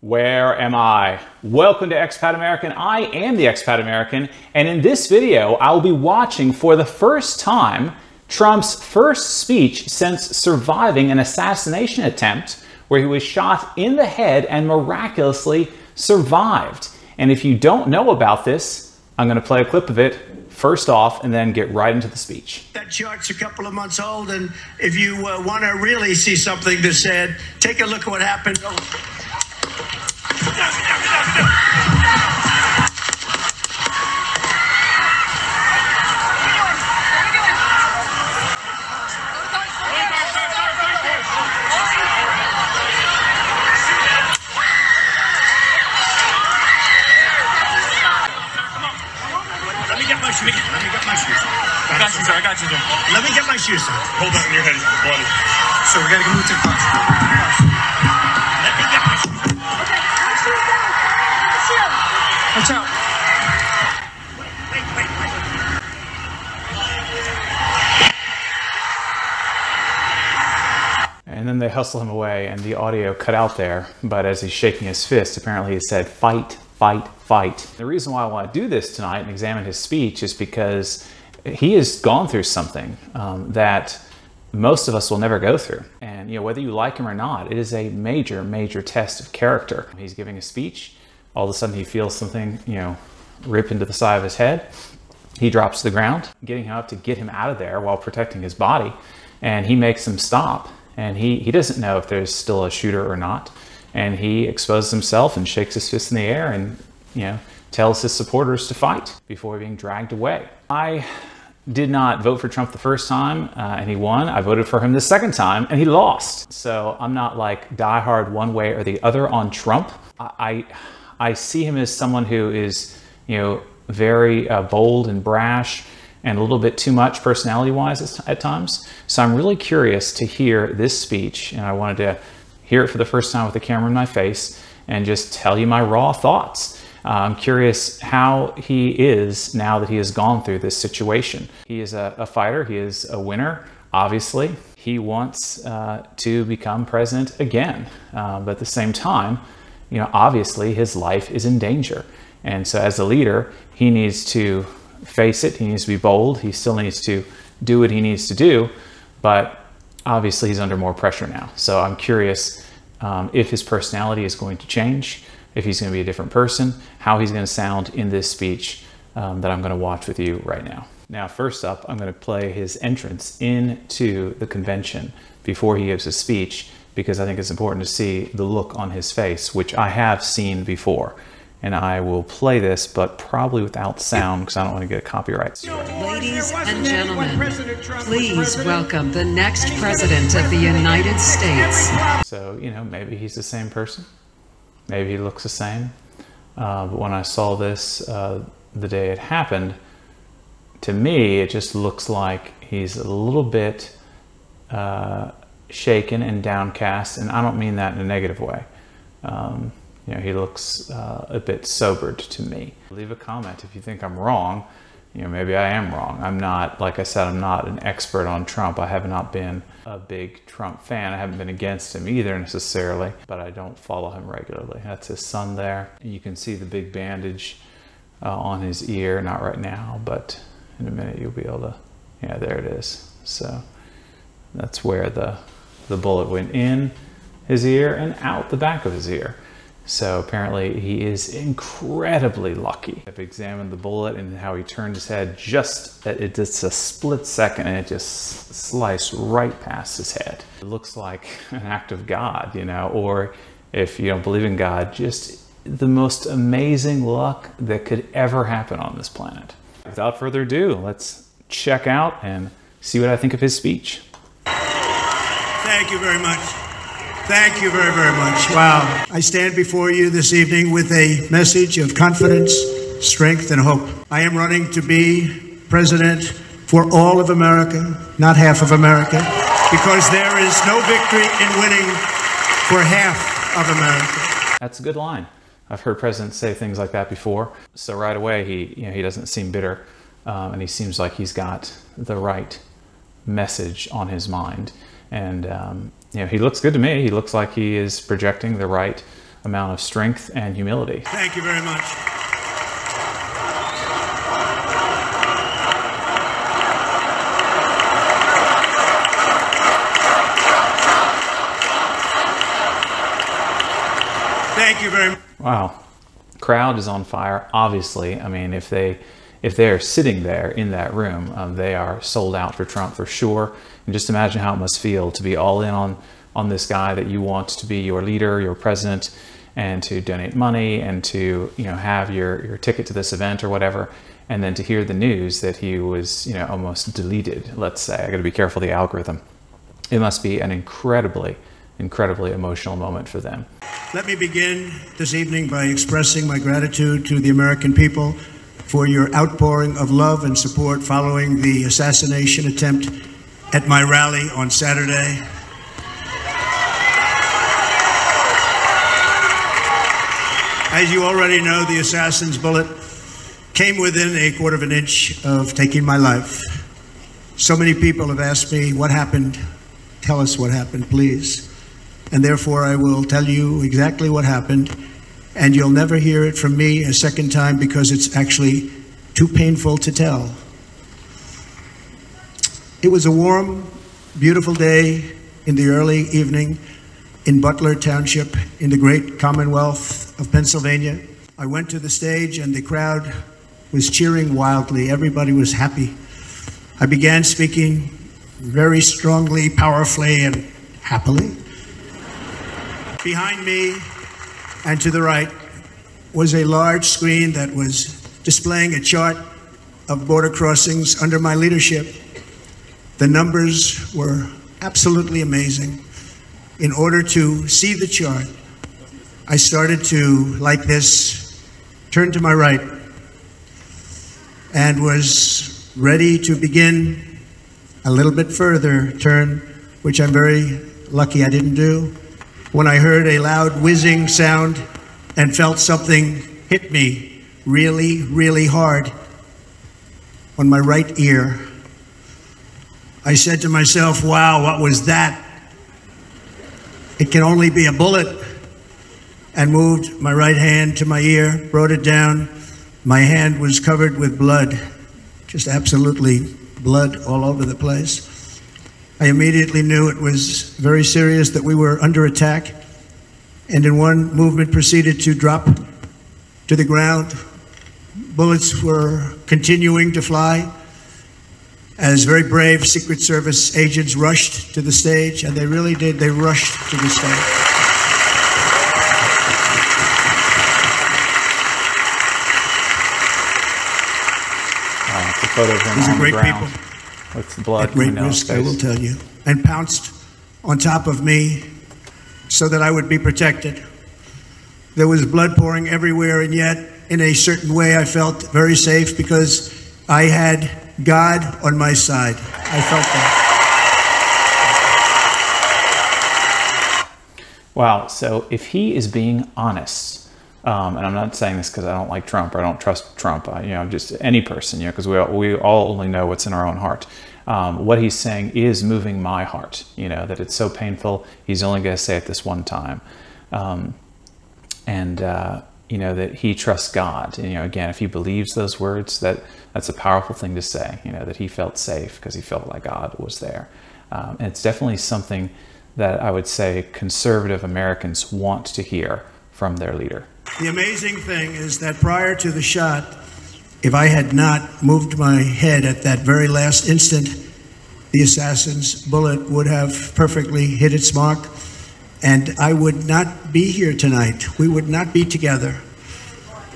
Where am I? Welcome to Expat American. I am the Expat American, and in this video, I'll be watching for the first time Trump's first speech since surviving an assassination attempt where he was shot in the head and miraculously survived. And if you don't know about this, I'm going to play a clip of it first off and then get right into the speech. That chart's a couple of months old, and if you want to really see something that's said, take a look at what happened. I got you, sir. Let me get my shoes, sir. Hold on, your head is bloody. So we gotta move to the car. Let me get my shoes. Okay, my shoes down. My shoes. Watch out. Wait. And then they hustle him away and the audio cut out there, but as he's shaking his fist, apparently he said, "Fight, fight, fight." The reason why I want to do this tonight and examine his speech is because he has gone through something that most of us will never go through. And whether you like him or not, it is a major, major test of character. He's giving a speech. All of a sudden he feels something, rip into the side of his head. He drops to the ground, getting him up to get him out of there while protecting his body. And he makes him stop. And he doesn't know if there's still a shooter or not. And he exposes himself and shakes his fist in the air and, tells his supporters to fight before being dragged away. I did not vote for Trump the first time and he won. I voted for him the second time and he lost. So I'm not like diehard one way or the other on Trump. I see him as someone who is, very bold and brash and a little bit too much personality-wise at times. So I'm really curious to hear this speech, and I wanted to hear it for the first time with the camera in my face and just tell you my raw thoughts. I'm curious how he is now that he has gone through this situation. He is a fighter. He is a winner, obviously. He wants to become president again. But at the same time, obviously his life is in danger. And so as a leader, he needs to face it. He needs to be bold. He still needs to do what he needs to do. But obviously he's under more pressure now. So I'm curious if his personality is going to change, if he's going to be a different person, how he's going to sound in this speech that I'm going to watch with you right now. Now, first up, I'm going to play his entrance into the convention before he gives his speech, because I think it's important to see the look on his face, which I have seen before. And I will play this, but probably without sound, because I don't want to get a copyright. Ladies and gentlemen, please welcome the next president of the United States. So, maybe he's the same person. Maybe he looks the same. But when I saw this the day it happened, to me, it just looks like he's a little bit shaken and downcast. And I don't mean that in a negative way. He looks a bit sobered to me. Leave a comment if you think I'm wrong. Maybe I am wrong. I'm not, like I said, I'm not an expert on Trump. I have not been a big Trump fan. I haven't been against him either necessarily, but I don't follow him regularly. That's his son there. You can see the big bandage on his ear, not right now, but in a minute you'll be able to, yeah, there it is. So that's where the bullet went in his ear and out the back of his ear. So apparently he is incredibly lucky. I've examined the bullet and how he turned his head just a split second and it just sliced right past his head. It looks like an act of God, or if you don't believe in God, just the most amazing luck that could ever happen on this planet. Without further ado, let's check out and see what I think of his speech. Thank you very much. Thank you very, very much. Wow. I stand before you this evening with a message of confidence, strength, and hope. I am running to be president for all of America, not half of America, because there is no victory in winning for half of America. That's a good line. I've heard presidents say things like that before. So right away, he doesn't seem bitter, and he seems like he's got the right message on his mind. And he looks good to me. He looks like he is projecting the right amount of strength and humility. Thank you very much. Thank you very much. Wow. Crowd is on fire, obviously. I mean, if they're sitting there in that room, they are sold out for Trump for sure. And just imagine how it must feel to be all in on this guy that you want to be your leader, your president, and to donate money and to, you know, have your ticket to this event or whatever. And then to hear the news that he was, you know, almost deleted, let's say. I got to be careful of the algorithm. It must be an incredibly emotional moment for them. Let me begin this evening by expressing my gratitude to the American people for your outpouring of love and support following the assassination attempt at my rally on Saturday. As you already know, the assassin's bullet came within a quarter of an inch of taking my life. So many people have asked me, what happened? Tell us what happened, please. And therefore, I will tell you exactly what happened, and you'll never hear it from me a second time because it's actually too painful to tell. It was a warm, beautiful day in the early evening in Butler Township in the great Commonwealth of Pennsylvania. I went to the stage and the crowd was cheering wildly. Everybody was happy. I began speaking very strongly, powerfully, and happily. Behind me and to the right was a large screen that was displaying a chart of border crossings under my leadership. The numbers were absolutely amazing. In order to see the chart, I started to, like this, turn to my right and was ready to begin a little bit further turn, which I'm very lucky I didn't do, when I heard a loud whizzing sound and felt something hit me really, really hard on my right ear. I said to myself, wow, what was that? It can only be a bullet. And moved my right hand to my ear, brought it down. My hand was covered with blood, just absolutely blood all over the place. I immediately knew it was very serious, that we were under attack, and in one movement proceeded to drop to the ground. Bullets were continuing to fly as very brave Secret Service agents rushed to the stage, and they really did. They rushed to the stage. The photo of him These on are great the ground people. with the blood At great coming down his risk, I will face. tell you, and pounced on top of me so that I would be protected. There was blood pouring everywhere, and yet, in a certain way, I felt very safe because I had God on my side. I felt that. Wow, so if he is being honest, and I'm not saying this because I don't like Trump or I don't trust Trump, you know, just any person, you know, because we all only know what's in our own heart. What he's saying is moving my heart, you know, that it's so painful, he's only going to say it this one time. You know, that he trusts God. And, you know, again, if he believes those words, that's a powerful thing to say, you know, that he felt safe because he felt like God was there. And it's definitely something that I would say conservative Americans want to hear from their leader. The amazing thing is that prior to the shot, if I had not moved my head at that very last instant, the assassin's bullet would have perfectly hit its mark, and I would not be here tonight. We would not be together.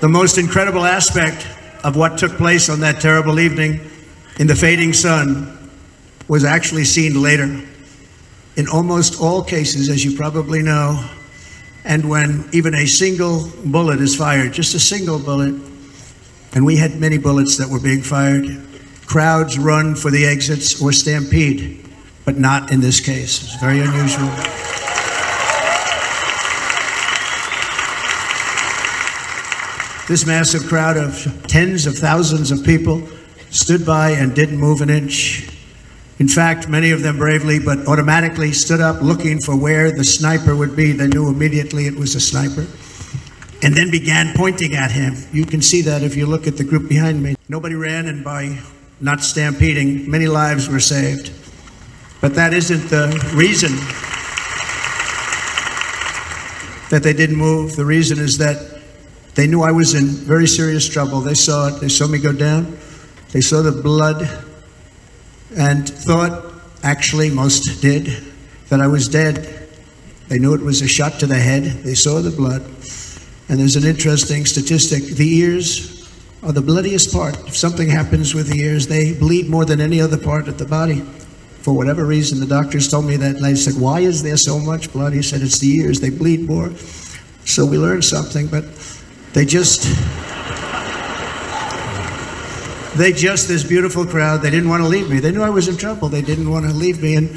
The most incredible aspect of what took place on that terrible evening in the fading sun was actually seen later. In almost all cases, as you probably know, and when even a single bullet is fired, just a single bullet, and we had many bullets that were being fired, crowds run for the exits or stampede, but not in this case. It's very unusual. This massive crowd of tens of thousands of people stood by and didn't move an inch. In fact, many of them bravely but automatically stood up looking for where the sniper would be. They knew immediately it was a sniper, and then began pointing at him. You can see that if you look at the group behind me. Nobody ran, and by not stampeding, many lives were saved. But that isn't the reason that they didn't move. The reason is that they knew I was in very serious trouble. They saw it. They saw me go down. They saw the blood and thought, actually most did, that I was dead. They knew it was a shot to the head. They saw the blood. And there's an interesting statistic. The ears are the bloodiest part. If something happens with the ears, they bleed more than any other part of the body. For whatever reason, the doctors told me that, and I said, why is there so much blood? He said, it's the ears. They bleed more. So we learned something, but this beautiful crowd, they didn't want to leave me. They knew I was in trouble. They didn't want to leave me. And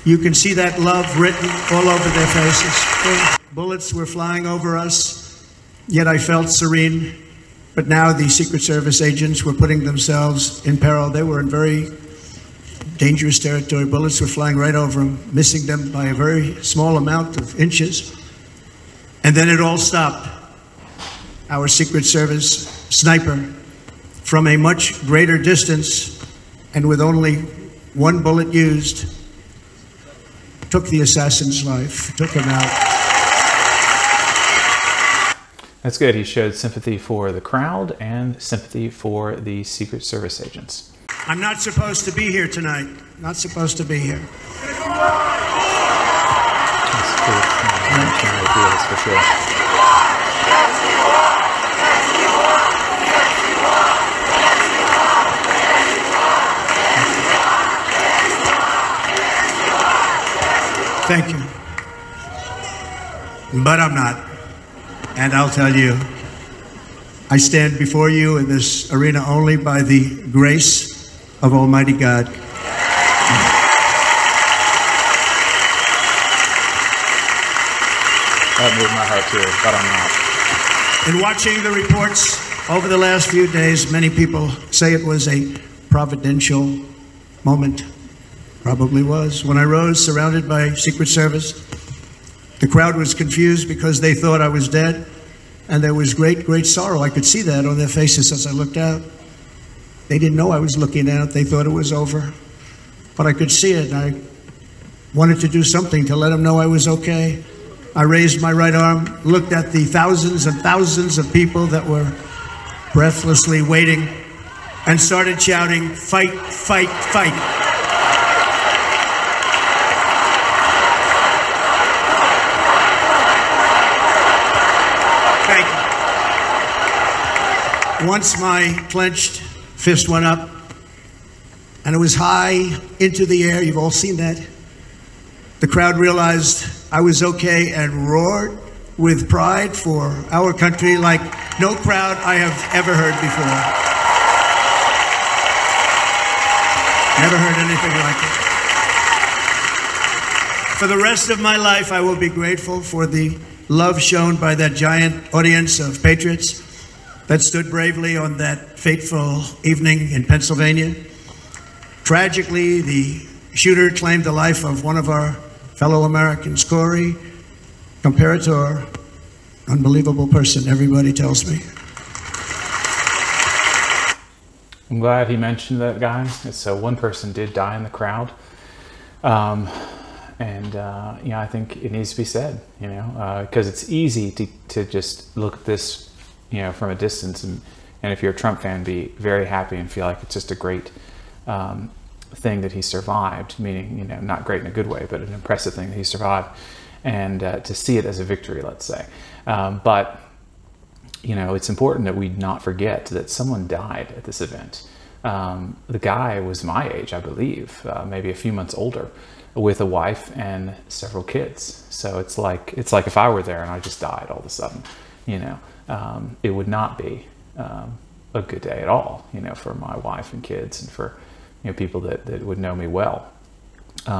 you can see that love written all over their faces. Bullets were flying over us, yet I felt serene. But now the Secret Service agents were putting themselves in peril. They were in very dangerous territory. Bullets were flying right over them, missing them by a very small amount of inches. And then it all stopped. Our Secret Service sniper, from a much greater distance and with only one bullet used, took the assassin's life, took him out. That's good. He showed sympathy for the crowd and sympathy for the Secret Service agents. I'm not supposed to be here tonight. Not supposed to be here. That's cool. For sure. Thank you. But I'm not. And I'll tell you, I stand before you in this arena only by the grace of Almighty God. That moved my heart too, but I'm not. In watching the reports over the last few days, many people say it was a providential moment. Probably was. When I rose, surrounded by Secret Service, the crowd was confused because they thought I was dead, and there was great, great sorrow. I could see that on their faces as I looked out. They didn't know I was looking out. They thought it was over. But I could see it, and I wanted to do something to let them know I was okay. I raised my right arm, looked at the thousands and thousands of people that were breathlessly waiting, and started shouting, "Fight, fight, fight." Once my clenched fist went up, and it was high into the air, you've all seen that, the crowd realized I was okay and roared with pride for our country like no crowd I have ever heard before. Never heard anything like it. For the rest of my life, I will be grateful for the love shown by that giant audience of patriots that stood bravely on that fateful evening in Pennsylvania. Tragically, the shooter claimed the life of one of our fellow Americans, Corey, comparator, unbelievable person, everybody tells me. I'm glad he mentioned that guy. So one person did die in the crowd. You know, I think it needs to be said, you know, because it's easy to just look at this, you know, from a distance, and if you're a Trump fan, be very happy and feel like it's just a great thing that he survived, meaning, you know, not great in a good way, but an impressive thing that he survived, and to see it as a victory, let's say. But, you know, it's important that we not forget that someone died at this event. The guy was my age, I believe, maybe a few months older, with a wife and several kids. So it's like if I were there and I just died all of a sudden, you know, it would not be a good day at all, you know, for my wife and kids, and for, you know, people that would know me well.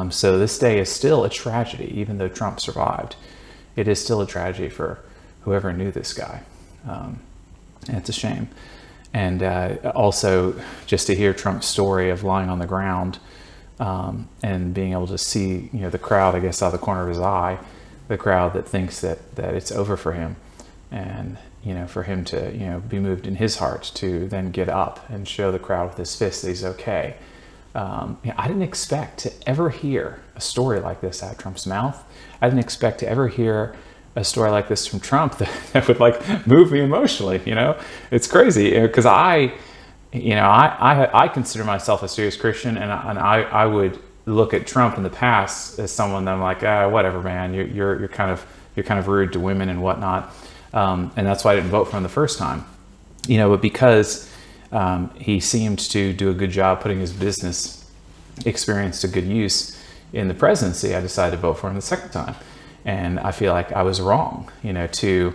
So this day is still a tragedy, even though Trump survived. It is still a tragedy for whoever knew this guy, and it's a shame. And also, just to hear Trump's story of lying on the ground and being able to see, you know, the crowd, I guess, out of the corner of his eye, the crowd that thinks that it's over for him, and, you know, for him to, you know, be moved in his heart to then get up and show the crowd with his fist that he's okay. You know, I didn't expect to ever hear a story like this out of Trump's mouth. I didn't expect to ever hear a story like this from Trump that would like move me emotionally. You know, it's crazy, because I consider myself a serious Christian, and I would look at Trump in the past as someone that I'm like, whatever, man, you're kind of rude to women and whatnot, and that's why I didn't vote for him the first time. You know, but because he seemed to do a good job putting his business experience to good use in the presidency, I decided to vote for him the second time. And I feel like I was wrong, you know, to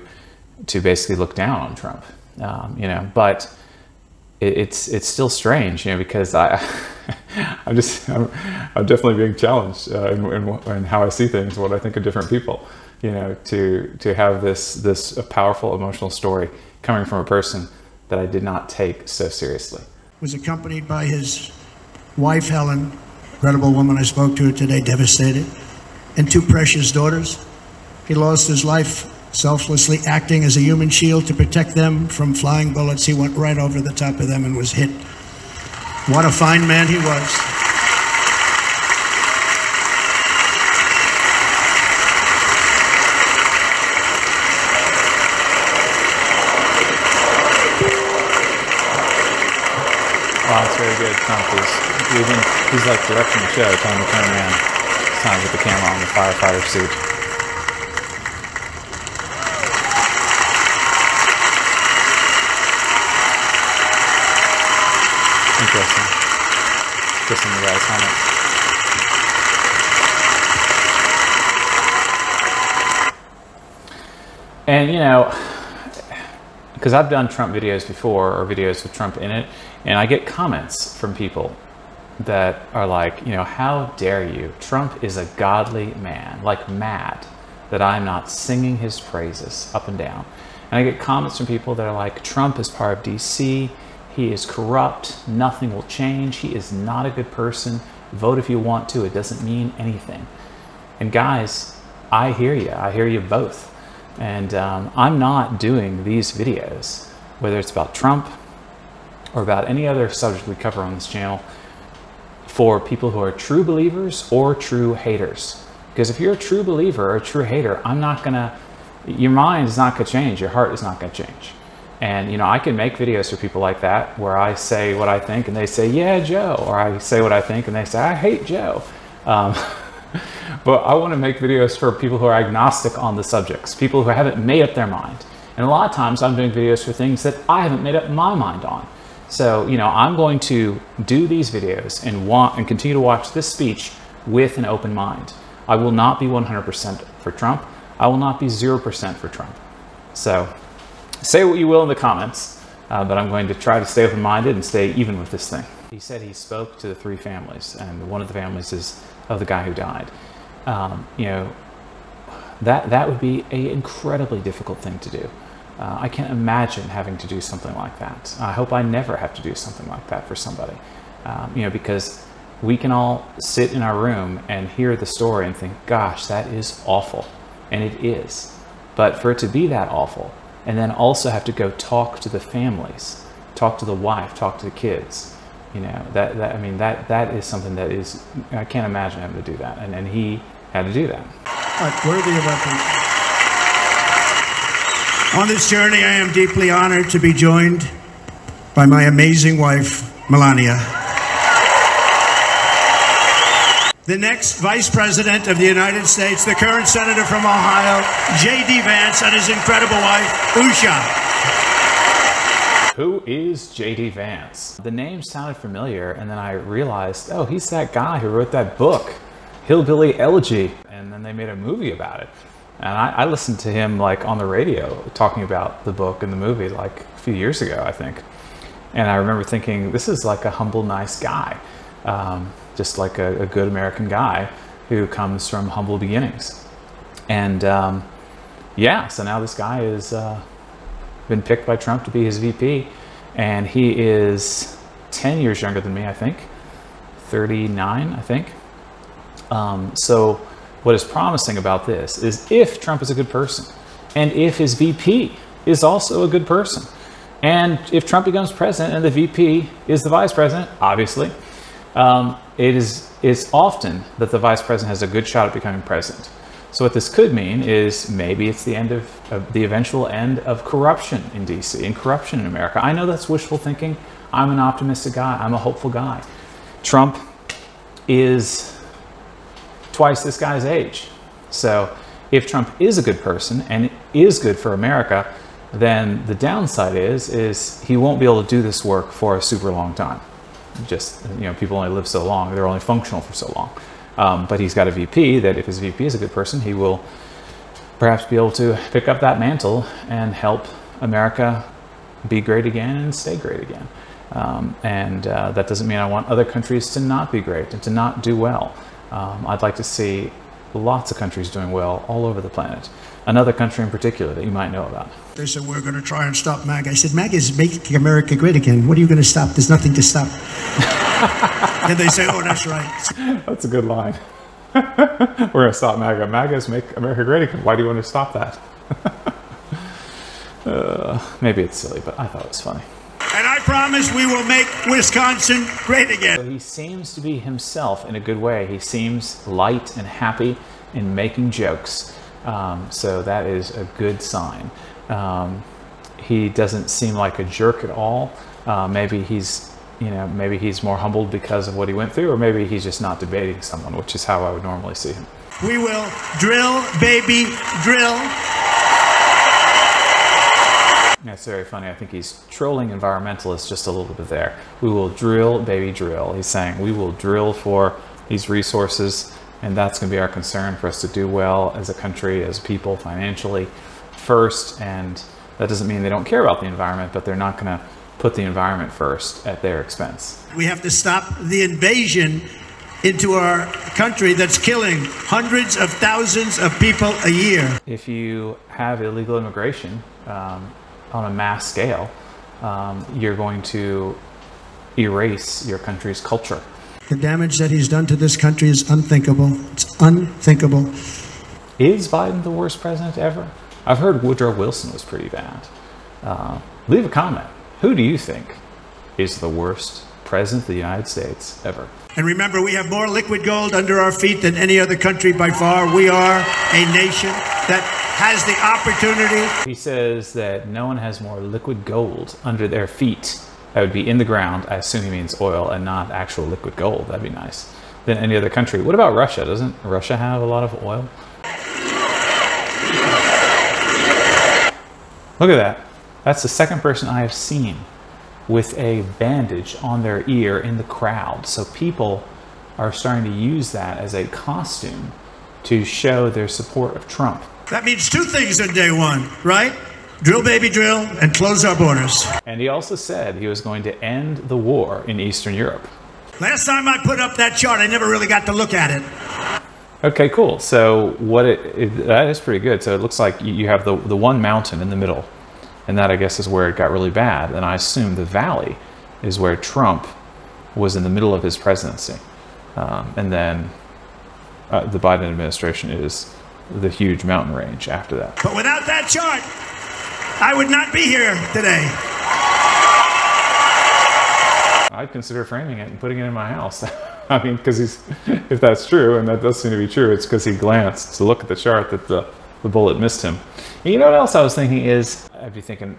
basically look down on Trump, you know, but it's still strange, you know, because I'm definitely being challenged in how I see things, what I think of different people, you know, to have this powerful emotional story coming from a person that I did not take so seriously. Was accompanied by his wife, Helen, incredible woman. I spoke to her today, devastated, and 2 precious daughters. He lost his life selflessly acting as a human shield to protect them from flying bullets. He went right over the top of them and was hit. What a fine man he was. Wow, it's very good. Trump he's like directing the show, telling the cameraman it's time to put the camera on the firefighter suit. Interesting. Kissing the guy's helmet. And, you know, because I've done Trump videos before, or videos with Trump in it, and I get comments from people that are like, you know, how dare you? Trump is a godly man, like mad that I'm not singing his praises up and down. And I get comments from people that are like, Trump is part of DC, he is corrupt, nothing will change, he is not a good person, vote if you want to, it doesn't mean anything. And guys, I hear you both. And I'm not doing these videos, whether it's about Trump or about any other subject we cover on this channel, for people who are true believers or true haters. Because if you're a true believer or a true hater, your mind is not going to change, your heart is not going to change. And, you know, I can make videos for people like that where I say what I think and they say, yeah, Joe, or I say what I think and they say, I hate Joe. But I want to make videos for people who are agnostic on the subjects, people who haven't made up their mind. And a lot of times I'm doing videos for things that I haven't made up my mind on. So, you know, I'm going to do these videos and continue to watch this speech with an open mind. I will not be 100% for Trump. I will not be 0% for Trump. So say what you will in the comments, but I'm going to try to stay open-minded and stay even with this thing. He said he spoke to the 3 families, and one of the families is of the guy who died. You know, that would be an incredibly difficult thing to do. I can't imagine having to do something like that. I hope I never have to do something like that for somebody. You know, because we can all sit in our room and hear the story and think, gosh, that is awful. And it is. But for it to be that awful, and then also have to go talk to the families, talk to the wife, talk to the kids, you know, that is something that is, I can't imagine having to do that. And he had to do that. Worthy of reference. On this journey, I am deeply honored to be joined by my amazing wife, Melania. The next Vice President of the United States, the current Senator from Ohio, J.D. Vance, and his incredible wife, Usha. Who is J.D. Vance? The name sounded familiar, and then I realized, oh, he's that guy who wrote that book, Hillbilly Elegy, and then they made a movie about it. And I listened to him like on the radio talking about the book and the movie like a few years ago, I think. And I remember thinking, this is like a humble, nice guy. Just like a good American guy who comes from humble beginnings. And yeah, so now this guy has been picked by Trump to be his VP, and he is 10 years younger than me, I think. 39, I think. So what is promising about this is if Trump is a good person, and if his VP is also a good person, and if Trump becomes president and the VP is the vice president, obviously, it's often that the vice president has a good shot at becoming president. So what this could mean is maybe it's the end of the eventual end of corruption in DC and corruption in America. I know that's wishful thinking. I'm an optimistic guy. I'm a hopeful guy. Trump is twice this guy's age. So if Trump is a good person and is good for America, then the downside is he won't be able to do this work for a super long time. Just, you know, people only live so long. They're only functional for so long. But he's got a VP that if his VP is a good person, he will perhaps be able to pick up that mantle and help America be great again and stay great again. That doesn't mean I want other countries to not be great and to not do well. I'd like to see lots of countries doing well all over the planet. Another country in particular that you might know about. They said, we're going to try and stop MAGA. I said, MAGA is making America great again. What are you going to stop? There's nothing to stop. And they say, oh, that's right. That's a good line. We're going to stop MAGA. MAGA's make America great again. Why do you want to stop that? Maybe it's silly, but I thought it was funny. And I promise we will make Wisconsin great again. So he seems to be himself in a good way. He seems light and happy in making jokes. So that is a good sign. He doesn't seem like a jerk at all. Maybe he's, maybe he's more humbled because of what he went through, or maybe he's just not debating someone, which is how I would normally see him. We will drill, baby, drill. That's very funny. I think he's trolling environmentalists just a little bit there. We will drill, baby, drill. He's saying we will drill for these resources, and that's going to be our concern for us to do well as a country, as people, financially first. And that doesn't mean they don't care about the environment, but they're not going to put the environment first at their expense. We have to stop the invasion into our country that's killing hundreds of thousands of people a year. If you have illegal immigration on a mass scale, you're going to erase your country's culture. The damage that he's done to this country is unthinkable. It's unthinkable. Is Biden the worst president ever? I've heard Woodrow Wilson was pretty bad. Leave a comment. Who do you think is the worst president of the United States ever? And remember, we have more liquid gold under our feet than any other country by far. We are a nation that has the opportunity. He says that no one has more liquid gold under their feet. That would be in the ground. I assume he means oil and not actual liquid gold. That'd be nice. Than any other country. What about Russia? Doesn't Russia have a lot of oil? Look at that. That's the second person I have seen with a bandage on their ear in the crowd. So people are starting to use that as a costume to show their support of Trump. That means two things on day one, right? Drill, baby, drill, and close our borders. And he also said he was going to end the war in Eastern Europe. Last time I put up that chart, I never really got to look at it. Okay, cool. So that is pretty good. So it looks like you have the one mountain in the middle, and that, I guess, is where it got really bad. And I assume the valley is where Trump was in the middle of his presidency. And then the Biden administration is the huge mountain range after that. But without that chart, I would not be here today. I'd consider framing it and putting it in my house. I mean, because if that's true, and that does seem to be true, it's because he glanced to look at the chart that the bullet missed him. And you know what else I was thinking is, I'd be thinking,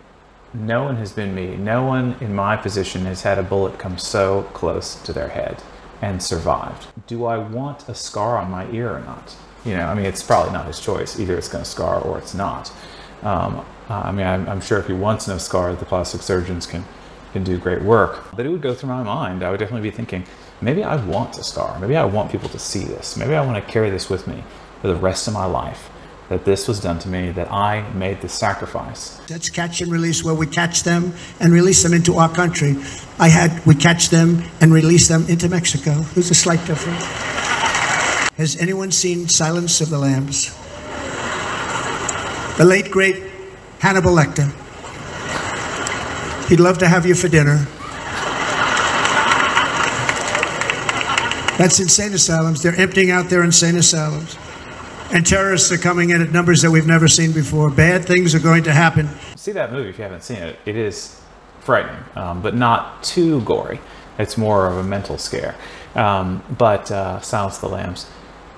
no one has been me. No one in my position has had a bullet come so close to their head and survived. Do I want a scar on my ear or not? I mean, it's probably not his choice. Either it's going to scar or it's not. I mean, I'm sure if he wants no scar, the plastic surgeons can do great work. But it would go through my mind. I would definitely be thinking, maybe I want a scar. Maybe I want people to see this. Maybe I want to carry this with me for the rest of my life, that this was done to me, that I made this sacrifice. That's catch and release, where we catch them and release them into our country. We catch them and release them into Mexico. There's a slight difference. Has anyone seen Silence of the Lambs? The late, great Hannibal Lecter. He'd love to have you for dinner. That's insane asylums. They're emptying out their insane asylums. And terrorists are coming in at numbers that we've never seen before. Bad things are going to happen. See that movie if you haven't seen it. It is frightening, but not too gory. It's more of a mental scare. Silence of the Lambs.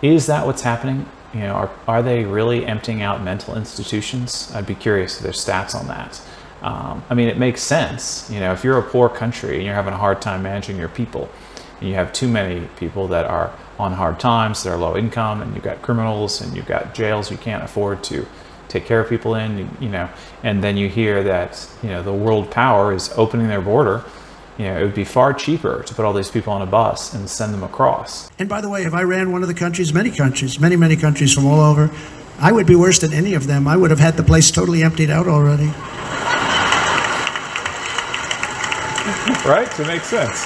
Is that what's happening? You know, are they really emptying out mental institutions? I'd be curious if there's stats on that. I mean, it makes sense. You know, if you're a poor country and you're having a hard time managing your people, and you have too many people that are on hard times, they're low income, and you've got criminals, and you've got jails you can't afford to take care of people in, you know, and then you hear that, you know, the world power is opening their border. You know, it would be far cheaper to put all these people on a bus and send them across. And by the way, if I ran one of the countries, many countries from all over, I would be worse than any of them. I would have had the place totally emptied out already. Right? It makes sense.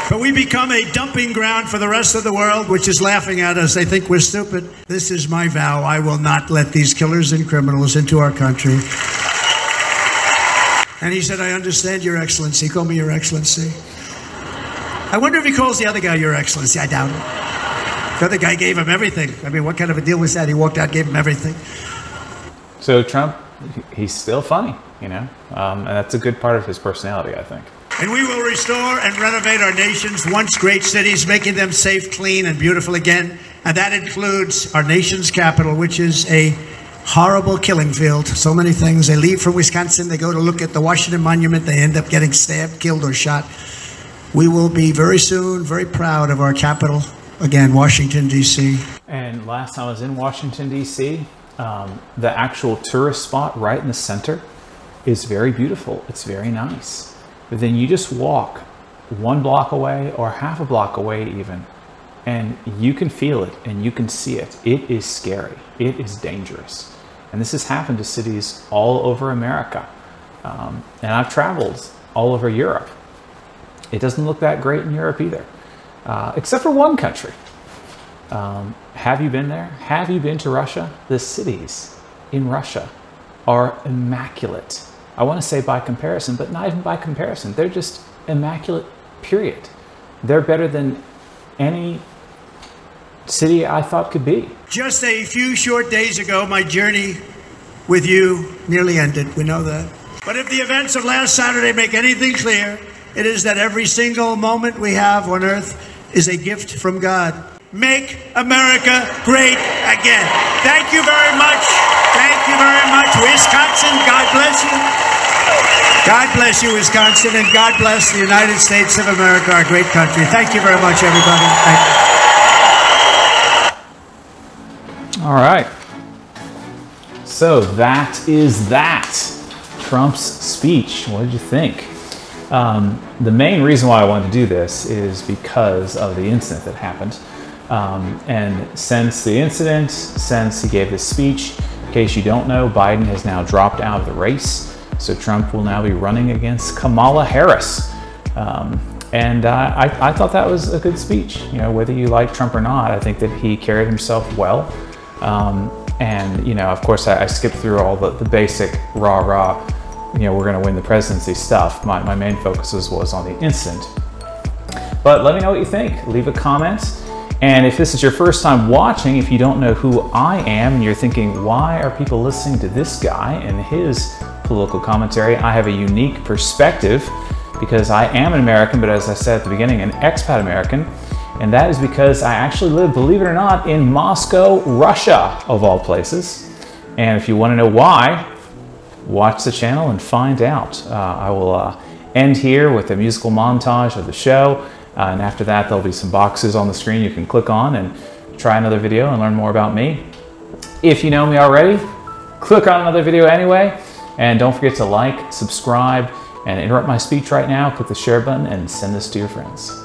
But we become a dumping ground for the rest of the world, which is laughing at us. They think we're stupid. This is my vow. I will not let these killers and criminals into our country. And he said, I understand, Your Excellency. He called me Your Excellency. I wonder if he calls the other guy Your Excellency. I doubt it. The other guy gave him everything. I mean, what kind of a deal was that? He walked out, gave him everything. So Trump, he's still funny, you know, and that's a good part of his personality, I think. And we will restore and renovate our nation's once great cities, making them safe, clean, and beautiful again. And that includes our nation's capital, which is a horrible killing field. So many things. They leave from Wisconsin, they go to look at the Washington Monument, they end up getting stabbed, killed, or shot. We will be very soon very proud of our capital, again, Washington, D.C. And last time I was in Washington, D.C., the actual tourist spot right in the center is very beautiful. It's very nice. But then you just walk 1 block away or half a block away even, and you can feel it and you can see it. It is scary. It is dangerous. And this has happened to cities all over America. And I've traveled all over Europe. It doesn't look that great in Europe either, except for one country. Have you been there? Have you been to Russia? The cities in Russia are immaculate. I want to say by comparison, but not even by comparison. They're just immaculate, period. They're better than any city I thought could be. Just a few short days ago, my journey with you nearly ended. We know that. But if the events of last Saturday make anything clear, it is that every single moment we have on earth is a gift from God. Make America great again. Thank you very much. Thank you very much, Wisconsin. God bless you. God bless you, Wisconsin, and God bless the United States of America, our great country. Thank you very much, everybody. Thank you. All right. So that is that. Trump's speech. What did you think? The main reason why I wanted to do this is because of the incident that happened. And since the incident, since he gave this speech, in case you don't know, Biden has now dropped out of the race. So Trump will now be running against Kamala Harris. I thought that was a good speech. You know, whether you like Trump or not, I think that he carried himself well. And, you know, of course, I skipped through all the basic rah-rah, you know, we're going to win the presidency stuff. My main focus was on the incident. But let me know what you think. Leave a comment. And if this is your first time watching, if you don't know who I am and you're thinking, why are people listening to this guy and his political commentary? I have a unique perspective because I am an American, but as I said at the beginning, an expat American. And that is because I actually live, believe it or not, in Moscow, Russia, of all places. And if you want to know why, watch the channel and find out. I will end here with a musical montage of the show. And after that, there'll be some boxes on the screen you can click on and try another video and learn more about me. If you know me already, click on another video anyway. And don't forget to like, subscribe, and interrupt my speech right now. Click the share button and send this to your friends.